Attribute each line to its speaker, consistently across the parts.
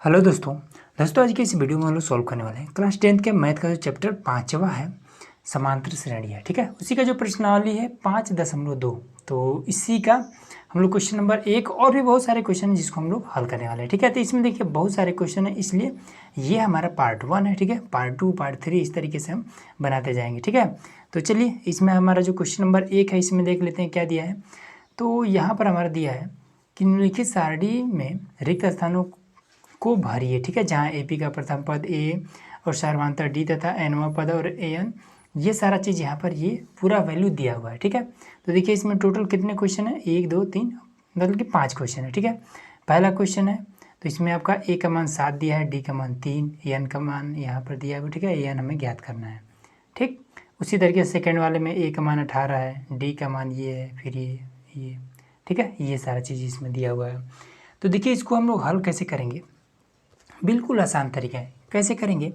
Speaker 1: Hello दोस्तों आज की इस वीडियो में हम लोग सॉल्व करने वाले हैं क्लास 10th के मैथ का जो चैप्टर 5वां है समांतर श्रेणियाँ। ठीक है, उसी का जो प्रश्नावली है 5.2। तो इसी का हम लोग क्वेश्चन नंबर 1 और भी बहुत सारे क्वेश्चन हैं जिसको हम लोग हल करने वाले हैं। ठीक है, तो इसमें देखिए बहुत सारे क्वेश्चन है, इसलिए ये हमारा पार्ट 1 है। ठीक है, पार्ट 2 पार्ट 3 इस तरीके से हम बनाते जाएंगे। ठीक है, तो चलिए इसमें हमारा जो क्वेश्चन नंबर 1 है इसमें देख लेते हैं क्या दिया है। तो यहाँ पर हमारा दिया है कि निम्नलिखित सारणी में रिक्त स्थानों को भरिए। ठीक है, जहाँ एपी का प्रथम पद ए और सर्वांतर डी तथा एनवा पद और एन, ये सारा चीज़ यहाँ पर ये पूरा वैल्यू दिया हुआ है। ठीक है, तो देखिए इसमें टोटल कितने क्वेश्चन है, 1 2 3 मतलब कि 5 क्वेश्चन है। ठीक है, पहला क्वेश्चन है तो इसमें आपका ए का मान 7 दिया है, डी का मान 3, एन का मान यहाँ पर दिया हुआ। ठीक है, एन हमें ज्ञात करना है। ठीक, उसी तरीके से सेकेंड वाले में ए का मान 18 है, डी का मान ये है, फिर ये। ठीक है, ये सारा चीज़ इसमें दिया हुआ है। तो देखिए इसको हम लोग हल कैसे करेंगे, बिल्कुल आसान तरीका है। कैसे करेंगे,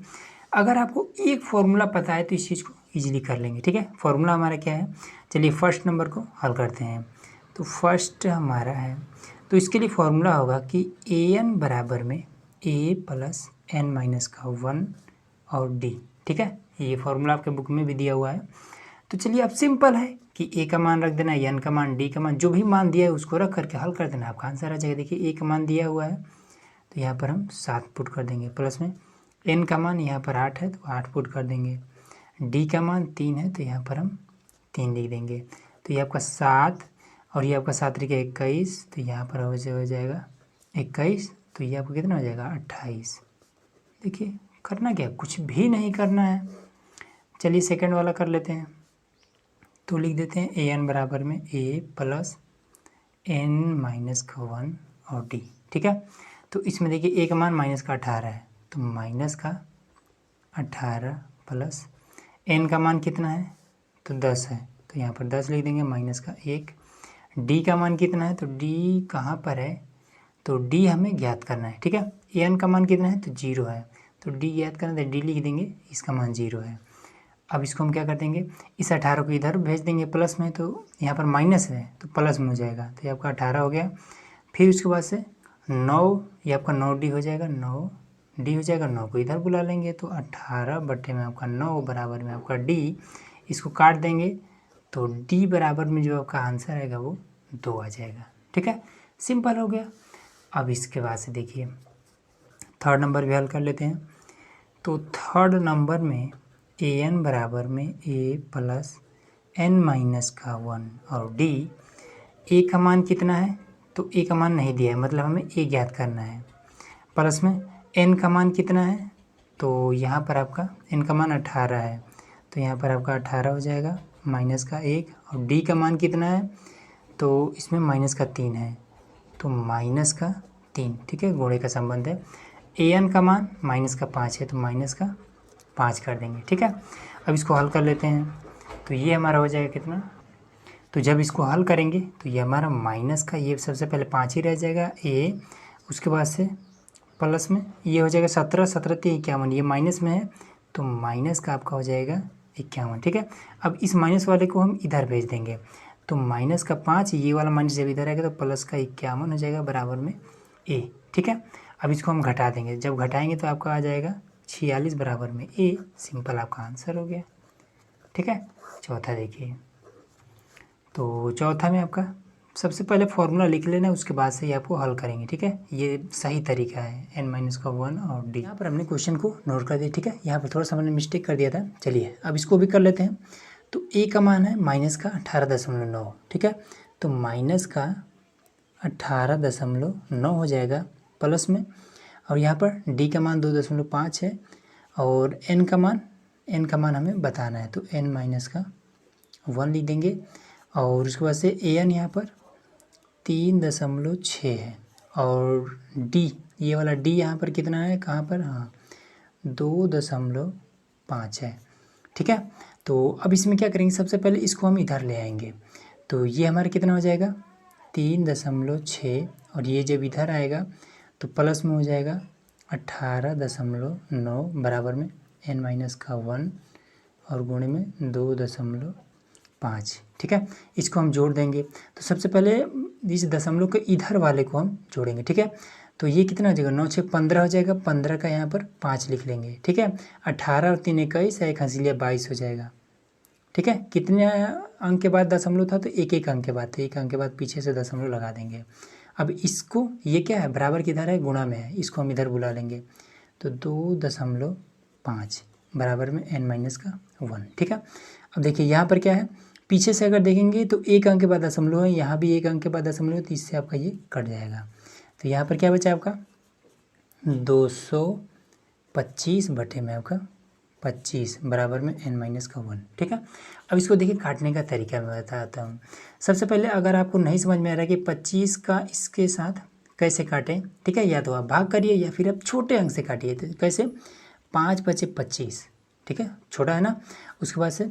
Speaker 1: अगर आपको एक फॉर्मूला पता है तो इस चीज़ को इजीली कर लेंगे। ठीक है, फॉर्मूला हमारा क्या है, चलिए फर्स्ट नंबर को हल करते हैं। तो फर्स्ट हमारा है, तो इसके लिए फॉर्मूला होगा कि ए एन बराबर में ए प्लस एन माइनस का 1 और डी। ठीक है, ये फॉर्मूला आपके बुक में भी दिया हुआ है। तो चलिए अब सिंपल है कि ए का मान रख देना, एन का मान, डी का मान, जो भी मान दिया है उसको रख करके हल कर देना, आपका आंसर आ जाएगा। देखिए ए का मान दिया हुआ है तो यहाँ पर हम 7 पुट कर देंगे, प्लस में एन का मान यहाँ पर 8 है तो 8 पुट कर देंगे, डी का मान 3 है तो यहाँ पर हम 3 लिख देंगे। तो ये आपका 7 और ये आपका 7 लिखे 21, तो यहाँ पर हो जाएगा 21, तो ये आपको कितना हो जाएगा 28। देखिए करना क्या, कुछ भी नहीं करना है। चलिए सेकंड वाला कर लेते हैं। तो लिख देते हैं ए एन बराबर में ए प्लस एन माइनस का 1 और डी। ठीक है, तो इसमें देखिए ए का मान माइनस का 18 है तो माइनस का 18 प्लस एन का मान कितना है तो 10 है तो यहाँ पर 10 लिख देंगे, माइनस का 1। डी का मान कितना है तो डी कहाँ पर है, तो डी हमें ज्ञात करना है। ठीक है, एन का मान कितना है तो 0 है तो डी ज्ञात करना है, डी लिख देंगे, इसका मान 0 है। अब इसको हम क्या कर देंगे, इस 18 को इधर भेज देंगे प्लस में, तो यहाँ पर माइनस है तो प्लस में हो जाएगा, तो ये आपका 18 हो गया। फिर उसके बाद से 9, ये आपका 9 डी हो जाएगा, 9 डी हो जाएगा, 9 को इधर बुला लेंगे तो 18 बटे में आपका 9 बराबर में आपका डी, इसको काट देंगे तो डी बराबर में जो आपका आंसर आएगा वो 2 आ जाएगा। ठीक है, सिंपल हो गया। अब इसके बाद से देखिए थर्ड नंबर भी हल कर लेते हैं। तो थर्ड नंबर में ए एन बराबर में ए प्लस एन माइनस का 1 और डी, ए का मान कितना है तो ए का मान नहीं दिया है, मतलब हमें ए ज्ञात करना है। प्लस में एन का मान कितना है तो यहाँ पर आपका एन का मान 18 है तो यहाँ पर आपका 18 हो जाएगा, माइनस का 1। और डी का मान कितना है तो इसमें माइनस का 3 है तो माइनस का 3। ठीक है, घोड़े का संबंध है। ए एन का मान माइनस का 5 है तो माइनस का 5 कर देंगे। ठीक है, अब इसको हल कर लेते हैं। तो ये हमारा हो जाएगा कितना, तो जब इसको हल करेंगे तो ये हमारा माइनस का, ये सबसे पहले 5 ही रह जाएगा ए, उसके बाद से प्लस में ये हो जाएगा 17, 17 3 51, ये माइनस में है तो माइनस का आपका हो जाएगा 51। ठीक है, अब इस माइनस वाले को हम इधर भेज देंगे तो माइनस का 5, ये वाला माइनस जब इधर आएगा तो प्लस का 51 हो जाएगा बराबर में ए। ठीक है, अब इसको हम घटा देंगे, जब घटाएंगे तो आपका आ जाएगा 46 बराबर में ए। सिंपल आपका आंसर हो गया। ठीक है, चौथा देखिए, तो चौथा में आपका सबसे पहले फॉर्मूला लिख लेना, उसके बाद से ही आपको हल करेंगे। ठीक है, ये सही तरीका है, एन माइनस का 1 और डी। यहाँ पर हमने क्वेश्चन को नोट कर दिया। ठीक है, यहाँ पर थोड़ा सा हमने मिस्टेक कर दिया था। चलिए अब इसको भी कर लेते हैं। तो ए का मान है माइनस का 18.9। ठीक है, तो माइनस का 18.9 हो जाएगा प्लस में, और यहाँ पर डी का मान 2.5 है और एन का मान हमें बताना है तो एन माइनस का 1 लिख देंगे। और उसके बाद से ए एन यहाँ पर 3.6 है और डी, ये वाला डी यहाँ पर कितना है, कहाँ पर, हाँ 2.5 है। ठीक है, तो अब इसमें क्या करेंगे, सबसे पहले इसको हम इधर ले आएंगे तो ये हमारा कितना हो जाएगा 3.6, और ये जब इधर आएगा तो प्लस में हो जाएगा 18.9 बराबर में एन माइनस का 1 और गुणे में 2.5। ठीक है, इसको हम जोड़ देंगे। तो सबसे पहले इस दशमलव के इधर वाले को हम जोड़ेंगे। ठीक है, तो ये कितना हो जाएगा, 9 6 15 हो जाएगा, 15 का यहाँ पर 5 लिख लेंगे, ठीक है। 18 और 3 21, एक हंसिया 22 हो जाएगा, ठीक है। कितने अंक के बाद दशमलव था, तो एक एक अंक के बाद, तो एक अंक के बाद पीछे से दशमलव लगा देंगे। अब इसको, ये क्या है, बराबर किधर है, गुणा में है, इसको हम इधर बुला लेंगे, तो 2.5 बराबर में n-1, ठीक है। अब देखिए यहाँ पर क्या है, पीछे से अगर देखेंगे तो एक अंक के बाद दशमलव है, यहाँ भी एक अंक के बाद दशमलव है, तो इससे आपका ये कट जाएगा। तो यहाँ पर क्या बचा आपका 225 बटे में आपका 25 बराबर में n-1, ठीक है। अब इसको देखिए काटने का तरीका मैं बताता हूँ। सबसे पहले अगर आपको नहीं समझ में आ रहा है कि 25 का इसके साथ कैसे काटें, ठीक है, या तो आप भाग करिए या फिर आप छोटे अंक से काटिए। तो कैसे, 5 बचे 25, ठीक है, छोटा है ना। उसके बाद से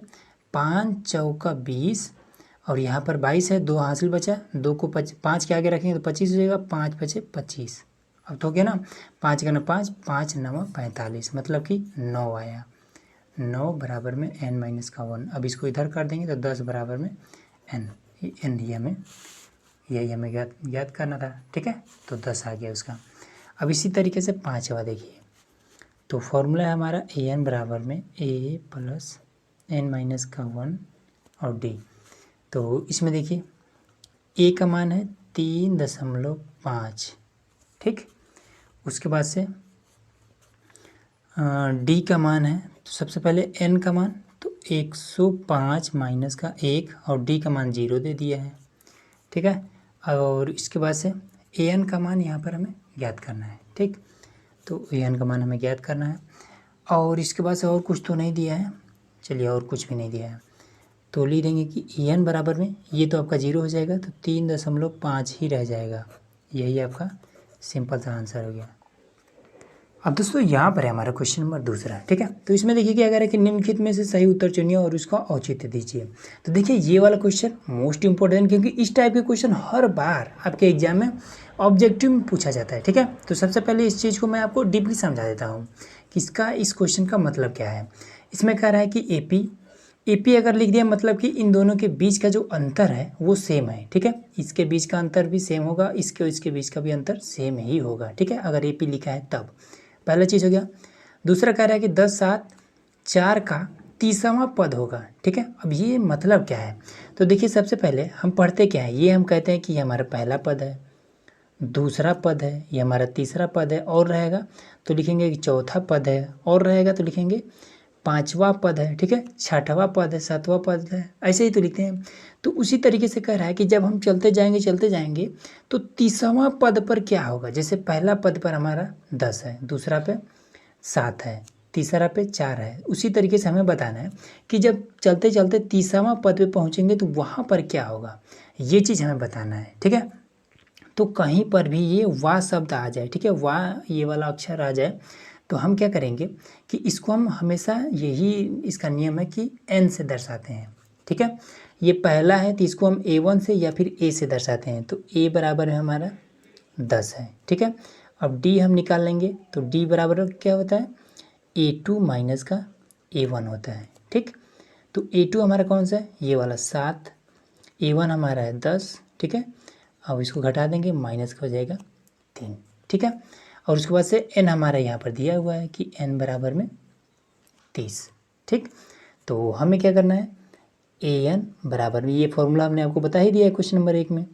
Speaker 1: 5 चौका 20 और यहाँ पर 22 है, 2 हासिल बचा, 2 को 5 के आगे रखेंगे तो 25 हो जाएगा, 5 बचे 25। अब तो हो गया ना, 5 का 5, 5 9 45, मतलब कि 9 आया, 9 बराबर में n-1। अब इसको इधर कर देंगे तो 10 बराबर में n, यही हमें याद करना था, ठीक है। तो 10 आ गया उसका। अब इसी तरीके से 5वां देखिए, तो फॉर्मूला है हमारा an बराबर में a प्लस n-1 और d। तो इसमें देखिए a का मान है 3.5, ठीक। उसके बाद से d का मान है, तो सबसे पहले n का मान तो 105 माइनस का 1 और d का मान 0 दे दिया है, ठीक है। और इसके बाद से an का मान यहाँ पर हमें ज्ञात करना है, ठीक। तो an का मान हमें ज्ञात करना है और इसके बाद से और कुछ तो नहीं दिया है, चलिए और कुछ भी नहीं दिया है, तो लिख देंगे कि an बराबर में ये तो आपका 0 हो जाएगा, तो 3.5 ही रह जाएगा। यही आपका सिंपल सा आंसर हो गया। अब दोस्तों यहाँ पर है हमारा क्वेश्चन नंबर दूसरा, ठीक है। तो इसमें देखिए क्या कह रहा है कि निम्नलिखित में से सही उत्तर चुनिए और उसका औचित्य दीजिए। तो देखिए ये वाला क्वेश्चन मोस्ट इंपॉर्टेंट, क्योंकि इस टाइप के क्वेश्चन हर बार आपके एग्जाम में ऑब्जेक्टिव में पूछा जाता है, ठीक है। तो सबसे पहले इस चीज़ को मैं आपको डीपली समझा देता हूँ कि इसका, इस क्वेश्चन का मतलब क्या है। इसमें कह रहा है कि एपी अगर लिख दिया, मतलब कि इन दोनों के बीच का जो अंतर है वो सेम है, ठीक है। इसके बीच का अंतर भी सेम होगा, इसके और इसके बीच का भी अंतर सेम ही होगा, ठीक है, अगर एपी लिखा है तब। पहला चीज़ हो गया। दूसरा कह रहा है कि 10 7 4 का 30वां पद होगा, ठीक है। अब ये मतलब क्या है, तो देखिए सबसे पहले हम पढ़ते क्या है, ये हम कहते हैं कि ये हमारा पहला पद है, दूसरा पद है, ये हमारा तीसरा पद है, और रहेगा तो लिखेंगे कि चौथा पद है, और रहेगा तो लिखेंगे 5वां पद है, ठीक है, 6वां पद है, 7वां पद है, ऐसे ही तो लिखते हैं। तो उसी तरीके से कह रहा है कि जब हम चलते जाएंगे तो 30वां पद पर क्या होगा। जैसे पहला पद पर हमारा 10 है, दूसरा पे 7 है, तीसरा पे 4 है, उसी तरीके से हमें बताना है कि जब चलते 30वां पद पे पहुँचेंगे तो वहाँ पर क्या होगा, ये चीज़ हमें बताना है, ठीक है। तो कहीं पर भी ये वाह शब्द आ जाए, ठीक है, वाह ये वाला अक्षर आ जाए, तो हम क्या करेंगे कि इसको हम हमेशा, यही इसका नियम है कि n से दर्शाते हैं, ठीक है। ये पहला है तो इसको हम a1 से या फिर a से दर्शाते हैं, तो a बराबर है हमारा 10 है, ठीक है। अब d हम निकाल लेंगे, तो d बराबर क्या होता है, a2 माइनस का a1 होता है, ठीक। तो a2 हमारा कौन सा है, ये वाला 7, a1 हमारा है 10, ठीक है। अब इसको घटा देंगे, माइनस का हो जाएगा 3, ठीक है। और उसके बाद से n हमारा यहाँ पर दिया हुआ है कि n बराबर में 30, ठीक। तो हमें क्या करना है, an बराबर में, ये फॉर्मूला हमने आपको बता ही दिया है क्वेश्चन नंबर 1 में,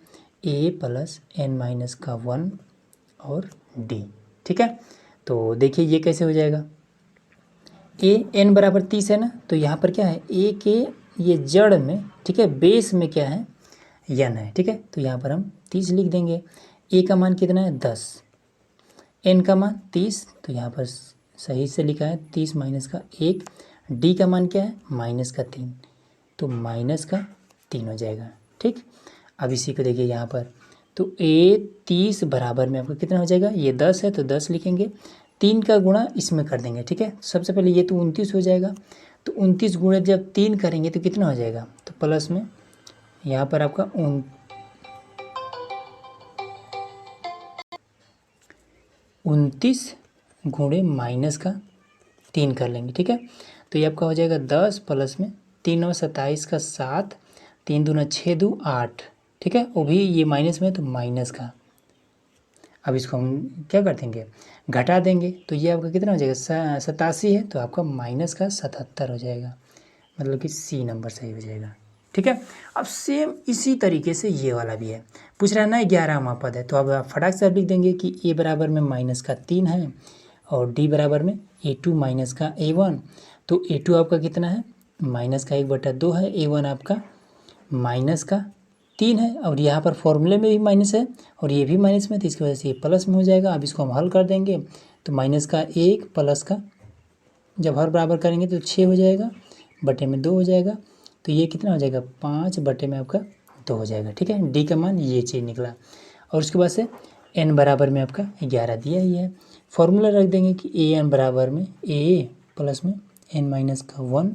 Speaker 1: a प्लस n-1 और d, ठीक है। तो देखिए ये कैसे हो जाएगा, n बराबर 30 है ना, तो यहाँ पर क्या है, a के ये जड़ में, ठीक है, बेस में क्या है, n है, ठीक है। तो यहाँ पर हम 30 लिख देंगे। a का मान कितना है 10, n का मान 30, तो यहाँ पर सही से लिखा है 30 माइनस का 1, d का मान क्या है माइनस का 3, तो माइनस का 3 हो जाएगा, ठीक। अब इसी को देखिए यहाँ पर, तो a 30 बराबर में आपका कितना हो जाएगा, ये 10 है तो 10 लिखेंगे, 3 का गुणा इसमें कर देंगे, ठीक है। सबसे पहले ये तो 29 हो जाएगा, तो 29 गुणे जब 3 करेंगे तो कितना हो जाएगा, तो प्लस में यहाँ पर आपका 29 गुणे माइनस का 3 कर लेंगे, ठीक है। तो ये आपका हो जाएगा 10 प्लस में 3 और 27 का 7, 3 दूना 6 2 8, ठीक है, वो भी ये माइनस में तो माइनस का। अब इसको हम क्या कर देंगे, घटा देंगे, तो ये आपका कितना हो जाएगा, 87 है तो आपका माइनस का 77 हो जाएगा, मतलब कि सी नंबर सही हो जाएगा। ठीक है। अब सेम इसी तरीके से ये वाला भी है, पूछ रहा है ना 11वां पद है, तो अब आप फटाक से लिख देंगे कि ए बराबर में माइनस का 3 है और डी बराबर में A2 माइनस का A1। तो A2 आपका कितना है, माइनस का 1/2 है, A1 आपका माइनस का 3 है, और यहाँ पर फॉर्मूले में भी माइनस है और ये भी माइनस में, तो इसकी वजह से ये प्लस में हो जाएगा। अब इसको हम हल कर देंगे तो माइनस का 1 प्लस का, जब हर बराबर करेंगे तो 6 हो जाएगा, बटे में 2 हो जाएगा, तो ये कितना हो जाएगा, 5 बटे में आपका 2 हो जाएगा। ठीक है, डी का मान ये चीज़ निकला। और उसके बाद से एन बराबर में आपका 11 दिया ही है, फॉर्मूला रख देंगे कि ए एन बराबर में ए प्लस में एन माइनस का 1,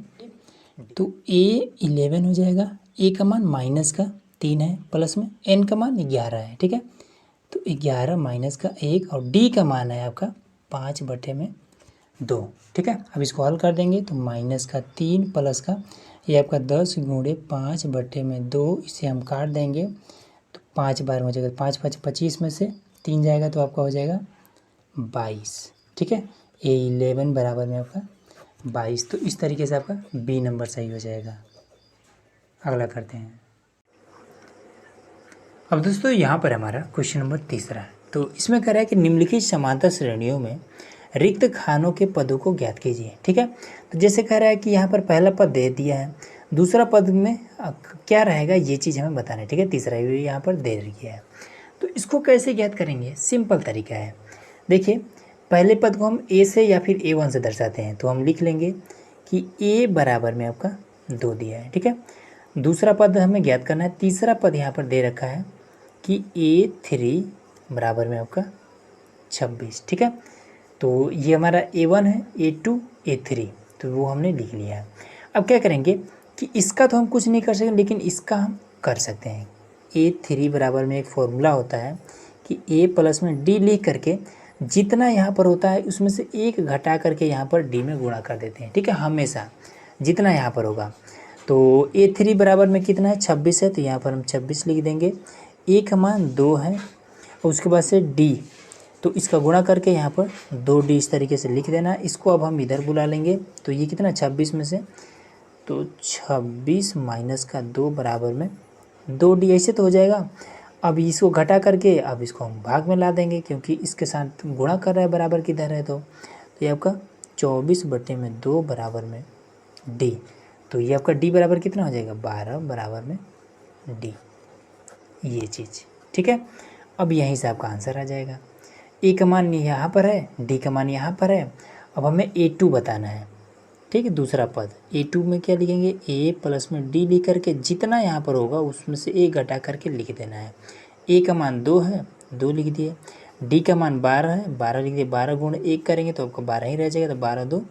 Speaker 1: तो ए 11 हो जाएगा, ए का मान माइनस का 3 है, प्लस में एन का मान 11 है। ठीक है, तो 11 माइनस का 1 और डी का मान है आपका 5 बटे में 2। ठीक है, अब इसको हल कर देंगे तो माइनस का 3 प्लस का ये आपका 10 गुणे 5 बटे में 2, इसे हम काट देंगे तो 5 बार हो जाएगा, 5 5 25 में से 3 जाएगा तो आपका हो जाएगा 22। ठीक है, A11 बराबर में आपका 22, तो इस तरीके से आपका बी नंबर सही हो जाएगा। अगला करते हैं। अब दोस्तों यहाँ पर हमारा क्वेश्चन नंबर 3 है, तो इसमें कह रहा है कि निम्नलिखित समांतर श्रेणियों में रिक्त खानों के पदों को ज्ञात कीजिए। ठीक है, तो जैसे कह रहा है कि यहाँ पर पहला पद दे दिया है, दूसरा पद में क्या रहेगा ये चीज़ हमें बताना है। ठीक है, तीसरा भी यहाँ पर दे दिया है, तो इसको कैसे ज्ञात करेंगे, सिंपल तरीका है। देखिए, पहले पद को हम ए से या फिर A1 से दर्शाते हैं, तो हम लिख लेंगे कि ए बराबर में आपका 2 दिया है। ठीक है, दूसरा पद हमें ज्ञात करना है, तीसरा पद यहाँ पर दे रखा है कि A3 बराबर में आपका 26। ठीक है, तो ये हमारा A1 है, A2 A3, तो वो हमने लिख लिया है। अब क्या करेंगे कि इसका तो हम कुछ नहीं कर सकते, लेकिन इसका हम कर सकते हैं। A3 बराबर में एक फॉर्मूला होता है कि A प्लस में D लिख करके जितना यहाँ पर होता है उसमें से एक घटा करके यहाँ पर D में गुणा कर देते हैं। ठीक है, हमेशा जितना यहाँ पर होगा, तो A3 बराबर में कितना है, 26 है, तो यहाँ पर हम 26 लिख देंगे। A का मान 2 है और उसके बाद से D, तो इसका गुणा करके यहाँ पर 2D इस तरीके से लिख देना। इसको अब हम इधर बुला लेंगे, तो ये कितना 26 में से, तो 26 माइनस का 2 बराबर में 2D, ऐसे तो हो जाएगा। अब इसको घटा करके अब इसको हम भाग में ला देंगे, क्योंकि इसके साथ गुणा कर रहा है, बराबर किधर है, तो ये आपका 24 बटे में 2 बराबर में D, तो ये आपका D बराबर कितना हो जाएगा, 12 बराबर में D, ये चीज़। ठीक है, अब यहीं से आपका आंसर आ जाएगा। ए का मान यहाँ पर है, डी का मान यहाँ पर है, अब हमें A2 बताना है। ठीक है, दूसरा पद A2 में क्या लिखेंगे, ए प्लस में डी लिख करके जितना यहाँ पर होगा उसमें से एक घटा करके लिख देना है। ए का मान 2 है, 2 लिख दिए, डी का मान 12 है, 12 लिख दिए, 12 गुण 1 करेंगे तो आपका 12 ही रह जाएगा, तो 12 2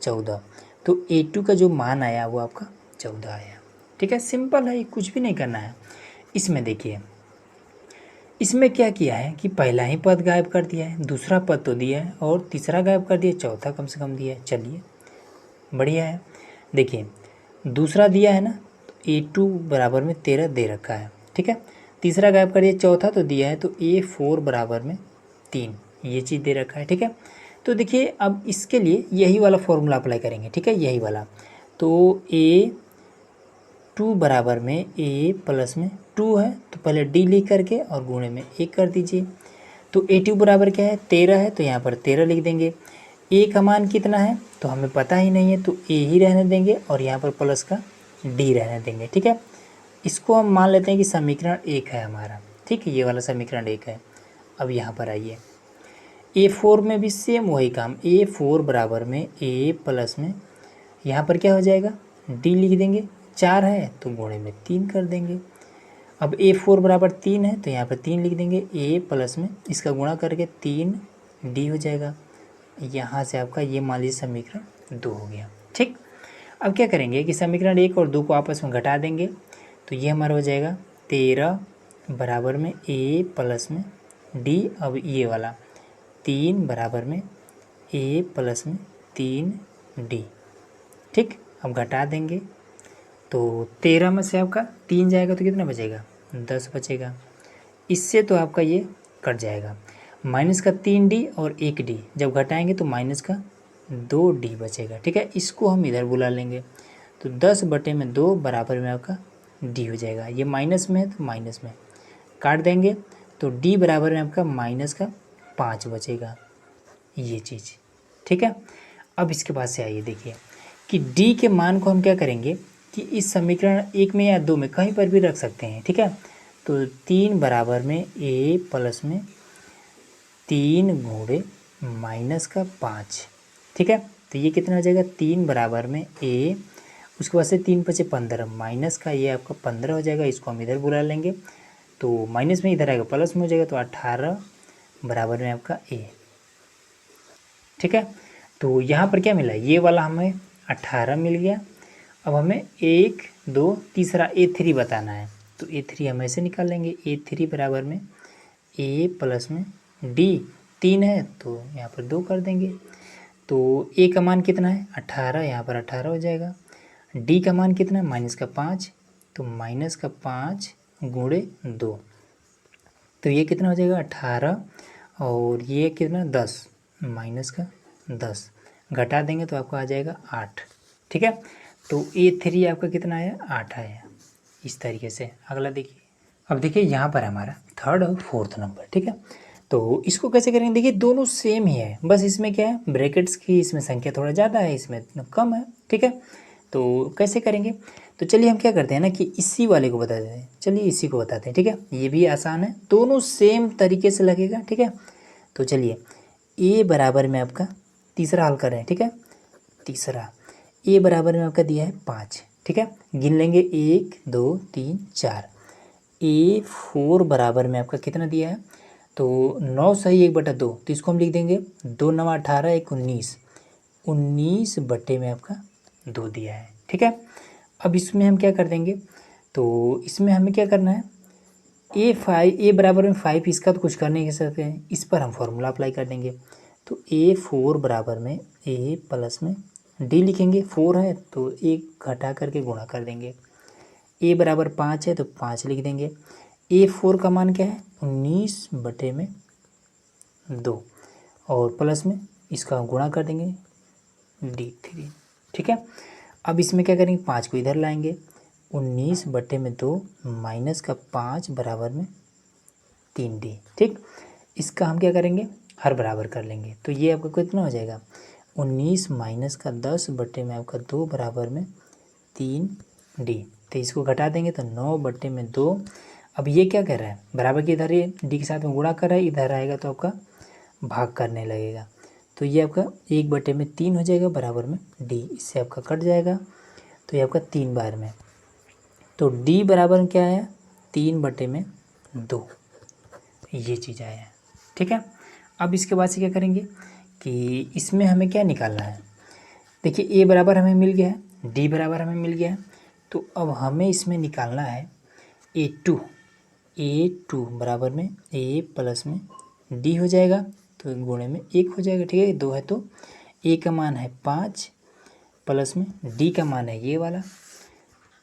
Speaker 1: 14, तो A2 का जो मान आया वो आपका 14 आया। ठीक है, सिंपल है, कुछ भी नहीं करना है। इसमें देखिए, इसमें क्या किया है कि पहला ही पद गायब कर दिया है, दूसरा पद तो दिया है और तीसरा गायब कर दिया, चौथा कम से कम दिया है। चलिए बढ़िया है। देखिए, दूसरा दिया है ना, तो A2 बराबर में 13 दे रखा है। ठीक है, तीसरा गायब कर दिया, चौथा तो दिया है, तो A4 बराबर में 3, ये चीज़ दे रखा है। ठीक है, तो देखिए अब इसके लिए यही वाला फॉर्मूला अप्लाई करेंगे। ठीक है, यही वाला, तो A2 बराबर में A प्लस में 2 है, तो पहले D लिख करके और गुणे में 1 कर दीजिए। तो A2 बराबर क्या है, 13 है, तो यहाँ पर 13 लिख देंगे। A का मान कितना है तो हमें पता ही नहीं है, तो A ही रहने देंगे और यहाँ पर प्लस का D रहने देंगे। ठीक है, इसको हम मान लेते हैं कि समीकरण 1 है हमारा। ठीक है, ये वाला समीकरण 1 है। अब यहाँ पर आइए, A4 में भी सेम वही काम, A4 बराबर में A प्लस में यहाँ पर क्या हो जाएगा, D लिख देंगे, 4 है तो गुणे में 3 कर देंगे। अब A4 बराबर 3 है, तो यहाँ पर 3 लिख देंगे, A प्लस में इसका गुणा करके 3D हो जाएगा। यहाँ से आपका ये मान लीजिए समीकरण 2 हो गया। ठीक, अब क्या करेंगे कि समीकरण 1 और 2 को आपस में घटा देंगे, तो ये हमारा हो जाएगा 13 बराबर में A प्लस में D, अब ये वाला 3 बराबर में A प्लस में 3D। ठीक, अब घटा देंगे, तो 13 में से आपका 3 जाएगा तो कितना बचेगा, 10 बचेगा। इससे तो आपका ये कट जाएगा, माइनस का 3D और 1D जब घटाएंगे तो माइनस का 2D बचेगा। ठीक है, इसको हम इधर बुला लेंगे तो 10/2 बराबर में आपका D हो जाएगा। ये माइनस में है तो माइनस में काट देंगे तो D बराबर में आपका माइनस का 5 बचेगा, ये चीज़। ठीक है, अब इसके बाद से आइए देखिए कि D के मान को हम क्या करेंगे कि इस समीकरण 1 में या 2 में कहीं पर भी रख सकते हैं। ठीक है, तो 3 बराबर में A प्लस में 3 गुणे माइनस का 5। ठीक है, तो ये कितना हो जाएगा 3 बराबर में A, उसके बाद से 3 × 5 = 15 माइनस का ये आपका 15 हो जाएगा। इसको हम इधर बुला लेंगे तो माइनस में इधर आएगा प्लस में हो जाएगा तो 18 बराबर में आपका A। ठीक है, तो यहाँ पर क्या मिला, ये वाला हमें 18 मिल गया। अब हमें 1 2 तीसरा A3 बताना है तो A3 हम ऐसे निकाल लेंगे। A3 बराबर में A प्लस में D, 3 है तो यहाँ पर 2 कर देंगे तो A का मान कितना है 18, यहाँ पर 18 हो जाएगा। D का मान कितना है माइनस का 5 तो माइनस का 5 गुणे 2 तो ये कितना हो जाएगा 18 और ये कितना 10 माइनस का 10 घटा देंगे तो आपको आ जाएगा 8। ठीक है, तो A3 आपका कितना आया 8 आया। इस तरीके से अगला देखिए। अब देखिए यहाँ पर हमारा थर्ड और फोर्थ नंबर। ठीक है, तो इसको कैसे करेंगे, देखिए दोनों सेम ही है, बस इसमें क्या है ब्रैकेट्स की इसमें संख्या थोड़ा ज़्यादा है, इसमें कम है। ठीक है, तो कैसे करेंगे, तो चलिए हम क्या करते हैं ना कि इसी वाले को बता देते हैं। चलिए इसी को बताते हैं। ठीक है, ये भी आसान है, दोनों सेम तरीके से लगेगा। ठीक है, तो चलिए A बराबर में आपका तीसरा हल कर रहे हैं। ठीक है, तीसरा A बराबर में आपका दिया है 5। ठीक है, गिन लेंगे 1 2 3 4। A4 बराबर में आपका कितना दिया है तो 9 सही 1/2 तो इसको हम लिख देंगे 2 9 18 1 19, 19 बटे में आपका 2 दिया है। ठीक है, अब इसमें हम क्या कर देंगे तो इसमें हमें क्या करना है A बराबर में 5, इसका तो कुछ कर नहीं सकते हैं, इस पर हम फॉर्मूला अप्लाई कर देंगे तो A4 बराबर में A प्लस में D लिखेंगे, 4 है तो 1 घटा करके गुणा कर देंगे। A बराबर 5 है तो 5 लिख देंगे। A4 का मान क्या है 19/2 और प्लस में इसका गुणा कर देंगे D3। ठीक है, अब इसमें क्या करेंगे 5 को इधर लाएंगे 19/2 माइनस का 5 बराबर में 3D। ठीक, इसका हम क्या करेंगे हर बराबर कर लेंगे तो ये आपका कितना हो जाएगा 19 माइनस का 10 बटे में आपका 2 बराबर में 3D। तो इसको घटा देंगे तो 9/2। अब ये क्या कर रहा है बराबर की इधर ये D के साथ में गुणा कर रहा है, इधर आएगा तो आपका भाग करने लगेगा तो ये आपका 1/3 हो जाएगा बराबर में D, इससे आपका कट जाएगा तो ये आपका 3 बार में तो D बराबर में क्या आया 3/2, ये चीज़ आया है। ठीक है, अब इसके बाद से क्या करेंगे कि इसमें हमें क्या निकालना है, देखिए A बराबर हमें मिल गया है, D बराबर हमें मिल गया है, तो अब हमें इसमें निकालना है A2 बराबर में A प्लस में D हो जाएगा तो गुणे में 1 हो जाएगा। ठीक है, 2 है तो A का मान है 5 प्लस में D का मान है ये वाला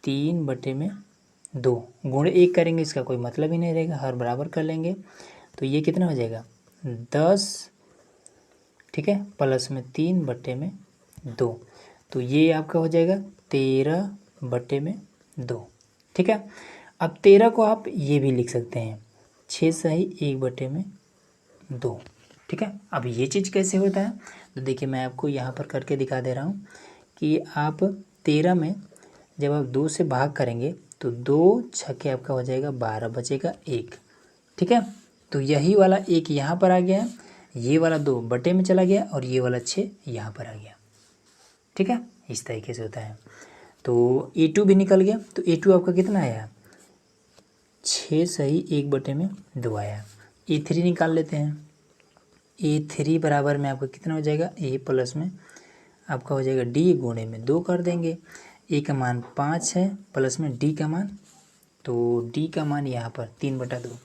Speaker 1: 3/2 गुणे 1 करेंगे, इसका कोई मतलब ही नहीं रहेगा, हर बराबर कर लेंगे तो ये कितना हो जाएगा 10। ठीक है, प्लस में 3/2 तो ये आपका हो जाएगा 13/2। ठीक है, अब 13 को आप ये भी लिख सकते हैं 6 सही 1/2। ठीक है, अब ये चीज़ कैसे होता है तो देखिए मैं आपको यहाँ पर करके दिखा दे रहा हूँ कि आप 13 में जब आप 2 से भाग करेंगे तो 2 छक्के आपका हो जाएगा 12, बचेगा 1। ठीक है, तो यही वाला 1 यहाँ पर आ गया, ये वाला 2 बटे में चला गया और ये वाला 6 यहाँ पर आ गया। ठीक है, इस तरीके से होता है। तो A2 भी निकल गया तो A2 आपका कितना आया 6 सही 1/2 आया। A3 निकाल लेते हैं, A3 बराबर में आपका कितना हो जाएगा A प्लस में आपका हो जाएगा D गुणे में 2 कर देंगे। A का मान 5 है प्लस में D का मान, तो D का मान यहाँ पर 3/2,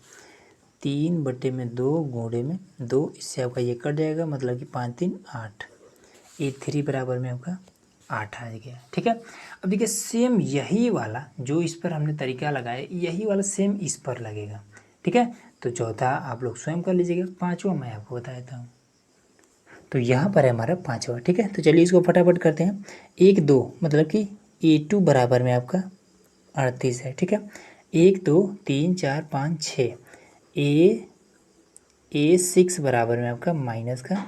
Speaker 1: 3/2 गुणे में 2, इससे आपका ये कट जाएगा मतलब कि 5 3 8। A3 बराबर में आपका 8 आ गया। ठीक है, अब देखिए सेम यही वाला जो इस पर हमने तरीका लगाया यही वाला सेम इस पर लगेगा। ठीक है। तो चौथा आप लोग स्वयं कर लीजिएगा, पाँचवा मैं आपको बता देता हूँ। तो यहाँ पर है हमारा पाँचवा, ठीक है। तो चलिए इसको फटाफट करते हैं। 1 2 मतलब कि A2 बराबर में आपका 38 है, ठीक है। 1 2 3 4 5 6 A6 बराबर में आपका माइनस का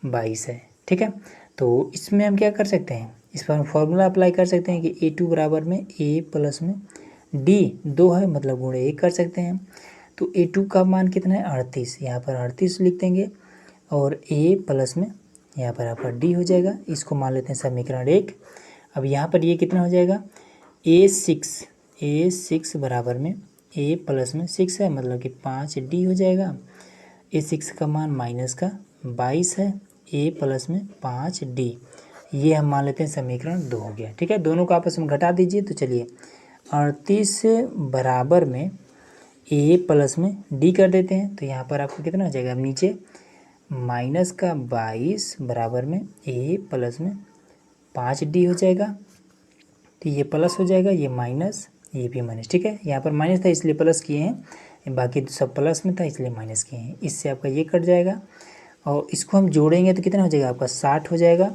Speaker 1: 22 है, ठीक है। तो इसमें हम क्या कर सकते हैं, इस पर फॉर्मूला अप्लाई कर सकते हैं कि A2 बराबर में A प्लस में D 2 है, मतलब गुणे 1 कर सकते हैं। तो A2 का मान कितना है 38, यहाँ पर 38 लिख देंगे और A प्लस में यहाँ पर आपका D हो जाएगा। इसको मान लेते हैं समीकरण 1। अब यहाँ पर ये कितना हो जाएगा A6 बराबर में A प्लस में 6 है, मतलब कि 5D हो जाएगा। A6 का मान माइनस का 22 है, A प्लस में 5D, ये हम मान लेते हैं समीकरण 2 हो गया, ठीक है। दोनों को आपस में घटा दीजिए। तो चलिए 38 बराबर में A प्लस में D कर देते हैं। तो यहाँ पर आपको कितना हो जाएगा, अब नीचे माइनस का 22 बराबर में A प्लस में 5D हो जाएगा। तो ये प्लस हो जाएगा, ये माइनस, ये भी माइनस, ठीक है। यहाँ पर माइनस था इसलिए प्लस किए हैं, बाकी तो सब प्लस में था इसलिए माइनस किए हैं। इससे आपका ये कट जाएगा और इसको हम जोड़ेंगे तो कितना हो जाएगा आपका 60 हो जाएगा।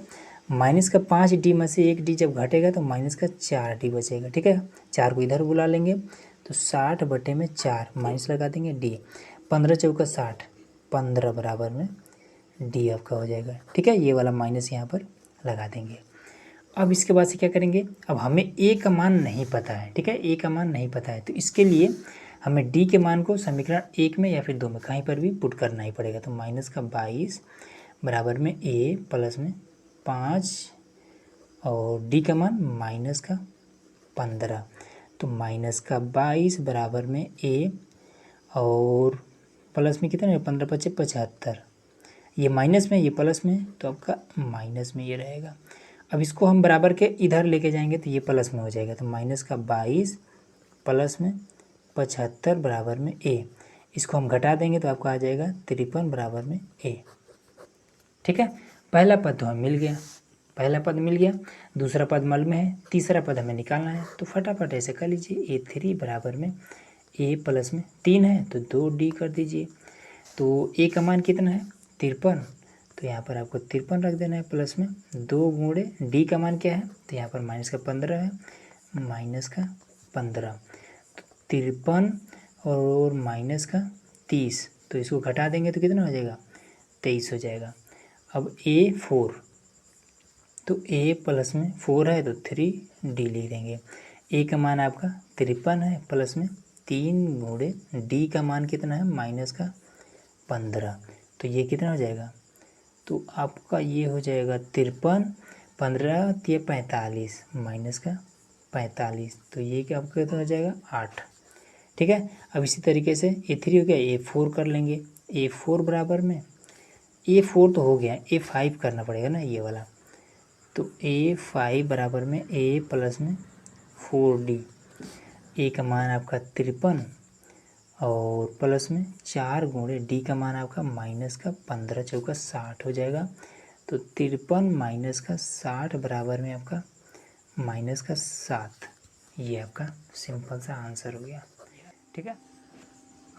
Speaker 1: माइनस का 5D में से 1D जब घटेगा तो माइनस का 4D बचेगा, ठीक है। 4 को इधर बुला लेंगे तो 60 बटे में 4 माइनस लगा देंगे D, 15 चौका 60, 15 बराबर में D आपका हो जाएगा, ठीक है। ये वाला माइनस यहाँ पर लगा देंगे। अब इसके बाद से क्या करेंगे, अब हमें A का मान नहीं पता है, ठीक है। A का मान नहीं पता है तो इसके लिए हमें D के मान को समीकरण 1 में या फिर 2 में कहीं पर भी पुट करना ही पड़ेगा। तो माइनस का 22 बराबर में A प्लस में 5 और D का मान माइनस का 15। तो माइनस का 22 बराबर में A और प्लस में कितना है 15 × 5 = 75, ये माइनस में ये प्लस में, तो आपका माइनस में ये रहेगा। अब इसको हम बराबर के इधर लेके जाएंगे तो ये प्लस में हो जाएगा। तो माइनस का 22 प्लस में 75 बराबर में A, इसको हम घटा देंगे तो आपका आ जाएगा 53 बराबर में A, ठीक है। पहला पद तो हमें मिल गया, पहला पद मिल गया, दूसरा पद मल में है, तीसरा पद हमें निकालना है। तो फटाफट ऐसे कर लीजिए, A3 बराबर में A प्लस में 3 है तो 2D कर दीजिए। तो A का मान कितना है 53, तो यहाँ पर आपको 53 रख देना है प्लस में 2 गुणे D का मान क्या है, तो यहाँ पर माइनस का 15 है, माइनस का 15, तो 53 और माइनस का 30, तो इसको घटा देंगे तो कितना हो जाएगा 23 हो जाएगा। अब A4, तो A प्लस में 4 है तो 3D लिख देंगे। A का मान आपका 53 है प्लस में 3 गुणे D का मान कितना है माइनस का 15, तो ये कितना हो जाएगा, तो आपका ये हो जाएगा 53, 15 ये 45 माइनस का 45, तो ये क्या आपका कितना हो जाएगा 8, ठीक है। अब इसी तरीके से A3 हो गया, A4 कर लेंगे। A4 बराबर में A4 तो हो गया, A5 करना पड़ेगा ना ये वाला। तो A5 बराबर में A प्लस में 4D, A का मान आपका 53 और प्लस में 4 गुणे D का मान आपका माइनस का 15 चौका 60 हो जाएगा। तो 53 माइनस का 60 बराबर में आपका माइनस का 7, ये आपका सिंपल सा आंसर हो गया, ठीक है।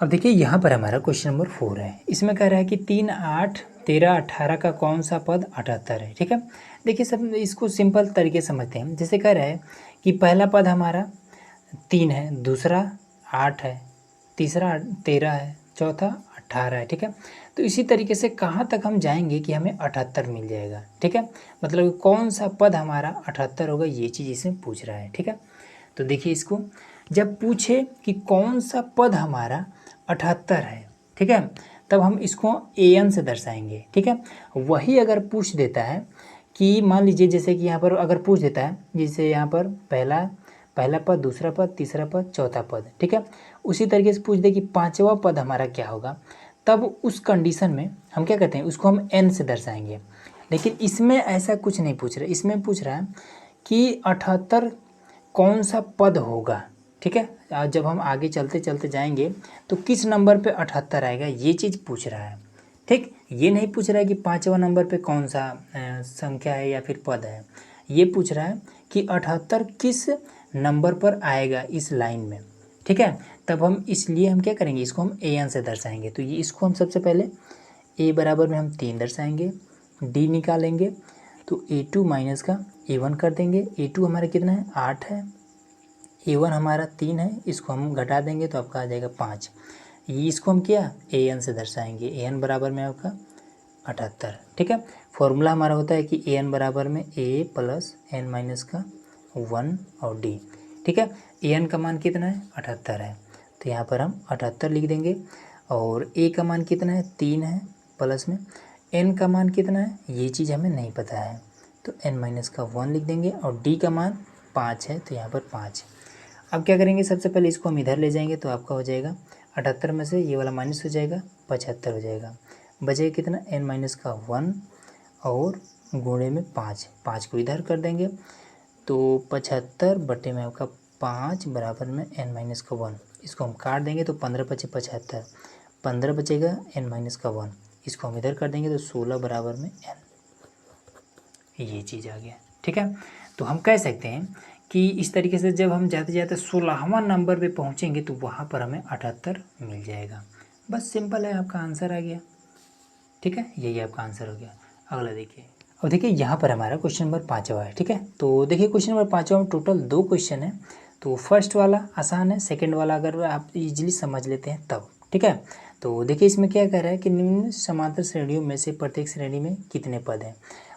Speaker 1: अब देखिए यहाँ पर हमारा क्वेश्चन नंबर 4 है। इसमें कह रहा है कि 3 8 13 18 का कौन सा पद 78 है, ठीक है। देखिए सब इसको सिंपल तरीके से समझते हैं। जैसे कह रहा है कि पहला पद हमारा 3 है, दूसरा 8 है, तीसरा 13 है, चौथा 18 है, ठीक है। तो इसी तरीके से कहाँ तक हम जाएंगे कि हमें 78 मिल जाएगा, ठीक है। मतलब कौन सा पद हमारा 78 होगा, ये चीज़ इसमें पूछ रहा है, ठीक है। तो देखिए इसको जब पूछे कि कौन सा पद हमारा 78 है, ठीक है, तब हम इसको an से दर्शाएंगे, ठीक है। वही अगर पूछ देता है कि मान लीजिए जैसे कि यहाँ पर अगर पूछ देता है, जैसे यहाँ पर पहला पद, दूसरा पद, तीसरा पद, चौथा पद, ठीक है, उसी तरीके से पूछ दे कि पांचवा पद हमारा क्या होगा, तब उस कंडीशन में हम क्या कहते हैं, उसको हम n से दर्शाएंगे। लेकिन इसमें ऐसा कुछ नहीं पूछ रहा, इसमें पूछ रहा है कि 78 कौन सा पद होगा, ठीक है। आज जब हम आगे चलते चलते जाएंगे तो किस नंबर पे 78 आएगा, ये चीज़ पूछ रहा है, ठीक। ये नहीं पूछ रहा है कि पाँचवा नंबर पे कौन सा संख्या है या फिर पद है, ये पूछ रहा है कि 78 किस नंबर पर आएगा इस लाइन में, ठीक है। तब हम इसलिए हम क्या करेंगे, इसको हम an से दर्शाएंगे। तो ये इसको हम सबसे पहले a बराबर में हम 3 दर्शाएंगे, d निकालेंगे तो a2 माइनस का a1 कर देंगे। a2 हमारा कितना है 8 है, a1 हमारा 3 है, इसको हम घटा देंगे तो आपका आ जाएगा 5। ये इसको हम क्या an से दर्शाएंगे, an बराबर में आपका 78। ठीक है, फॉर्मूला हमारा होता है कि an बराबर में a प्लस n माइनस का 1 और d। ठीक है, an का मान कितना है 78 है, तो यहाँ पर हम 78 लिख देंगे। और a का मान कितना है 3 है, प्लस में n का मान कितना है ये चीज़ हमें नहीं पता है, तो n माइनस का 1 लिख देंगे। और d का मान 5 है, तो यहाँ पर 5। अब क्या करेंगे, सबसे पहले इसको हम इधर ले जाएंगे तो आपका हो जाएगा 78 में से ये वाला माइनस हो जाएगा, 75 हो जाएगा। बचेगा कितना n माइनस का 1 और गुणे में 5 को इधर कर देंगे तो 75 बटे में आपका 5 बराबर में n माइनस का 1। इसको हम काट देंगे तो 15 बचे 75, 15 बचेगा n माइनस का 1, इसको हम इधर कर देंगे तो 16 बराबर में n। ये चीज़ आ गया। ठीक है, तो हम कह सकते हैं कि इस तरीके से जब हम जाते जाते 16वां नंबर पे पहुंचेंगे तो वहाँ पर हमें 78 मिल जाएगा। बस सिंपल है, आपका आंसर आ गया। ठीक है, यही आपका आंसर हो गया। अगला देखिए, अब देखिए यहाँ पर हमारा क्वेश्चन नंबर 5वां है। ठीक है, तो देखिए क्वेश्चन नंबर 5वां में टोटल 2 क्वेश्चन है। तो फर्स्ट वाला आसान है, सेकेंड वाला अगर आप इजीली समझ लेते हैं तब। ठीक है, तो देखिए इसमें क्या कह रहा है कि निम्न समांतर श्रेणियों में से प्रत्येक श्रेणी में कितने पद हैं।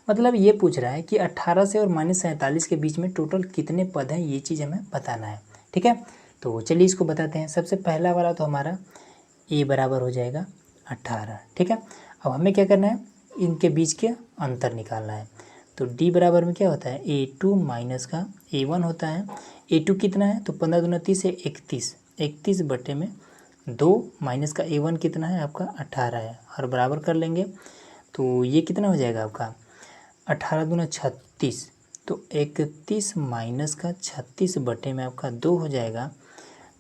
Speaker 1: मतलब ये पूछ रहा है कि 18 से और -47 के बीच में टोटल कितने पद हैं, ये चीज़ हमें बताना है। ठीक है, तो चलिए इसको बताते हैं। सबसे पहला वाला तो हमारा a बराबर हो जाएगा 18। ठीक है, अब हमें क्या करना है, इनके बीच के अंतर निकालना है। तो d बराबर में क्या होता है a2 माइनस का a1 होता है। a2 कितना है तो 15 दूना 30 है 31, 31 बटे में 2 माइनस का a1 कितना है आपका 18 है, और बराबर कर लेंगे तो ये कितना हो जाएगा आपका 18 दूना 36, तो 31 माइनस का 36 बटे में आपका 2 हो जाएगा।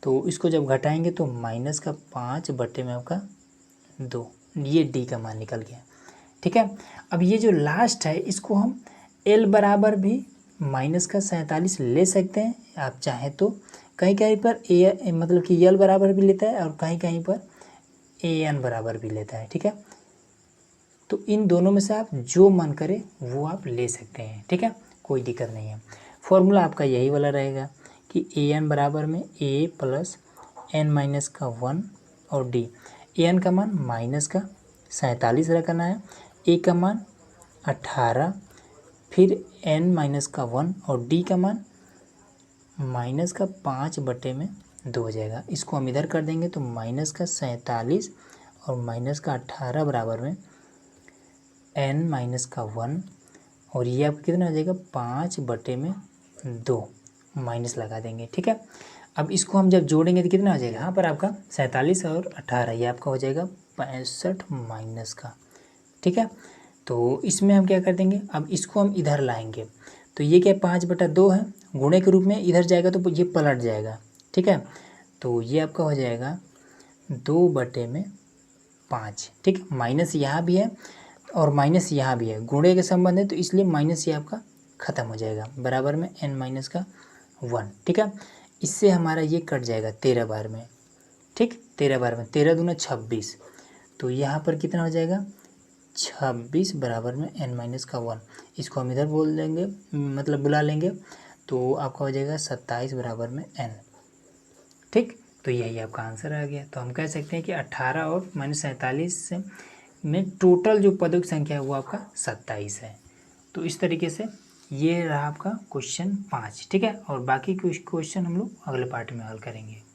Speaker 1: तो इसको जब घटाएंगे तो माइनस का 5 बटे में आपका 2, ये डी का मान निकल गया। ठीक है, अब ये जो लास्ट है इसको हम एल बराबर भी माइनस का 47 ले सकते हैं, आप चाहें तो। कहीं कहीं पर ए मतलब कि एल बराबर भी लेता है और कहीं कहीं पर ए एन बराबर भी लेता है। ठीक है, तो इन दोनों में से आप जो मन करे वो आप ले सकते हैं। ठीक है, कोई दिक्कत नहीं है। फॉर्मूला आपका यही वाला रहेगा कि ए एन बराबर में ए प्लस एन माइनस का 1 और डी। ए एन का मान माइनस का 47 रखना है, ए का मान 18, फिर एन माइनस का 1 और डी का मान माइनस का 5 बटे में 2 हो जाएगा। इसको हम इधर कर देंगे तो माइनस का 47 और माइनस का 18 बराबर में n माइनस का 1, और ये आपका कितना हो जाएगा 5 बटे में 2, माइनस लगा देंगे। ठीक है, अब इसको हम जब जोड़ेंगे तो कितना हो जाएगा, यहाँ पर आपका 47 और 18 ये आपका हो जाएगा 65 माइनस का। ठीक है, तो इसमें हम क्या कर देंगे, अब इसको हम इधर लाएंगे तो ये क्या 5/2 है, गुणे के रूप में इधर जाएगा तो ये पलट जाएगा। ठीक है, तो ये आपका हो जाएगा 2/5। ठीक है, माइनस यहाँ भी है और माइनस यहाँ भी है, गुणे के संबंध है तो इसलिए माइनस ये आपका ख़त्म हो जाएगा, बराबर में n माइनस का 1। ठीक है, इससे हमारा ये कट जाएगा 13 बार में। ठीक, 13 बार में 13 दूना 26, तो यहाँ पर कितना हो जाएगा 26 बराबर में n माइनस का 1। इसको हम इधर बोल देंगे मतलब बुला लेंगे तो आपका हो जाएगा 27 बराबर में n। ठीक, तो यही आपका आंसर आ गया। तो हम कह सकते हैं कि 18 और -47 में टोटल जो पदों की संख्या है वो आपका 27 है। तो इस तरीके से ये रहा आपका क्वेश्चन 5। ठीक है, और बाकी क्वेश्चन हम लोग अगले पार्ट में हल करेंगे।